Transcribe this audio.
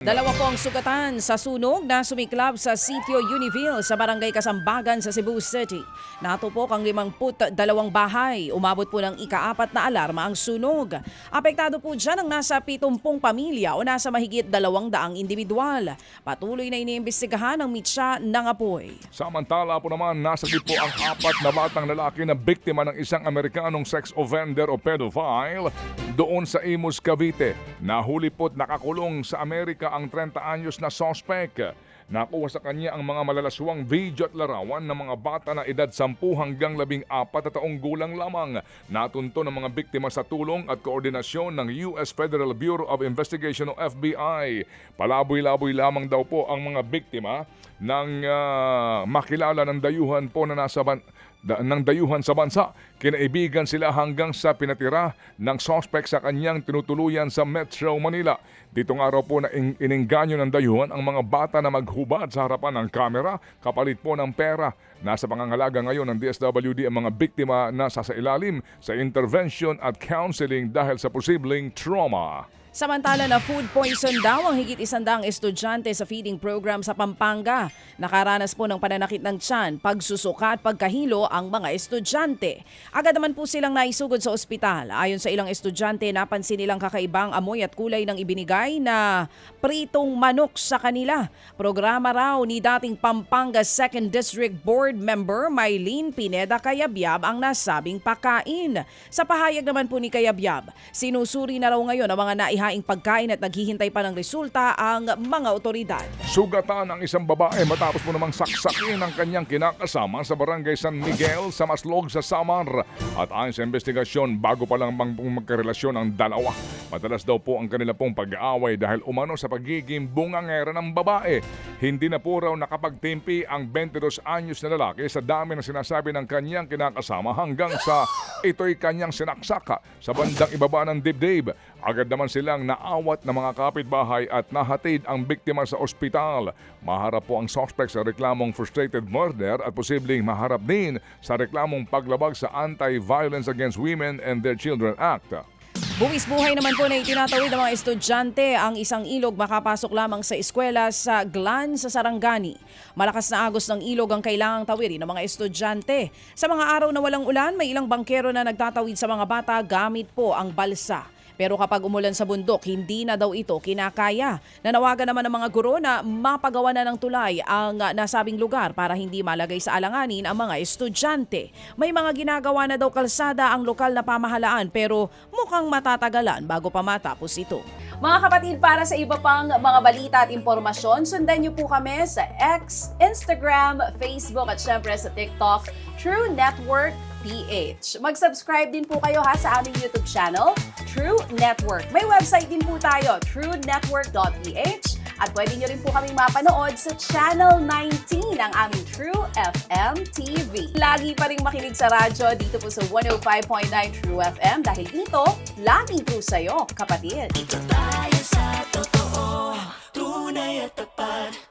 Dalawa po ang sugatan sa sunog na sumiklab sa Sitio Univille sa Barangay Kasambagan sa Cebu City. Natupok ang 52 bahay. Umabot po ng ika-4 na alarma ang sunog. Apektado po dyan ang nasa 70 pamilya o nasa mahigit 200 individual. Patuloy na iniimbestigahan ang mitsa ng apoy. Samantala po naman, nasagip po ang 4 na batang lalaki na biktima ng isang Amerikanong sex offender o pedophile doon sa Imus, Cavite. Nahuli po't nakakulong sa Amerika ang 30 anyos na sospek. Nakuha sa kanya ang mga malalaswang video at larawan ng mga bata na edad 10 hanggang 14 na taong gulang lamang. Natunto ng mga biktima sa tulong at koordinasyon ng US Federal Bureau of Investigation o FBI. Palaboy-laboy lamang daw po ang mga biktima ng makilala ng dayuhan po na ng dayuhan sa bansa. Kinaibigan sila hanggang sa pinatira ng sospek sa kanyang tinutuluyan sa Metro Manila. Dito nga raw po na inengganyo ng dayuhan ang mga bata na maghubad sa harapan ng kamera kapalit po ng pera. Nasa pangangalaga ngayon ng DSWD ang mga biktima na sasailalim sa intervention at counseling dahil sa posibleng trauma. Samantala na food poison daw ang higit 100 estudyante sa feeding program sa Pampanga. Nakaranas po ng pananakit ng tiyan, pagsusuka at pagkahilo ang mga estudyante. Agad naman po silang naisugod sa ospital. Ayon sa ilang estudyante, napansin nilang kakaibang amoy at kulay ng ibinigay na pritong manok sa kanila. Programa raw ni dating Pampanga 2nd District Board Member Mylene Pineda Cayabyab ang nasabing pagkain. Sa pahayag naman po ni Cayabyab, sinusuri na raw ngayon ang mga naihaing pagkain at naghihintay pa ng resulta ang mga otoridad. Sugatan ang isang babae matapos po namang saksakin ang kanyang kinakasama sa barangay San Miguel sa Maslog sa Samar. At ayon sa investigasyon, bago pa lang magkarelasyon ang dalawa. Madalas daw po ang kanila pong pag-aaway dahil umano sa pagiging bungangera ng babae. Hindi na po raw nakapagtimpi ang 22 anyos na lalaki sa dami na sinasabi ng kanyang kinakasama hanggang sa ito'y kanyang sinaksaka sa bandang ibaba ng dibdib. Agad naman silang naawat ng mga kapitbahay at nahatid ang biktima sa ospital. Maharap po ang suspect sa reklamong frustrated murder at posibleng maharap din sa reklamong paglabag sa Anti-Violence Against Women and Their Children Act. Buwis buhay naman po na itinatawid ng mga estudyante ang isang ilog makapasok lamang sa eskwela sa Glan sa Sarangani. Malakas na agos ng ilog ang kailangang tawirin ng mga estudyante. Sa mga araw na walang ulan, may ilang bangkero na nagtatawid sa mga bata gamit po ang balsa. Pero kapag umulan sa bundok, hindi na daw ito kinakaya. Nanawagan naman ng mga guro na mapagawa na ng tulay ang nasabing lugar para hindi malagay sa alanganin ang mga estudyante. May mga ginagawa na daw kalsada ang lokal na pamahalaan pero mukhang matatagalan bago pa matapos ito. Mga kapatid, para sa iba pang mga balita at impormasyon, sundan niyo po kami sa X, Instagram, Facebook at syempre sa TikTok, True Network PH. Mag-subscribe din po kayo sa aming YouTube channel, True Network. May website din po tayo, truenetwork.ph, at pwede nyo rin po kaming mapanood sa Channel 19 ng aming True FM TV. Lagi pa rin makinig sa radyo dito po sa 105.9 True FM dahil dito, lagi po sa'yo, kapatid. Ito tayo sa totoo, tunay at tapat.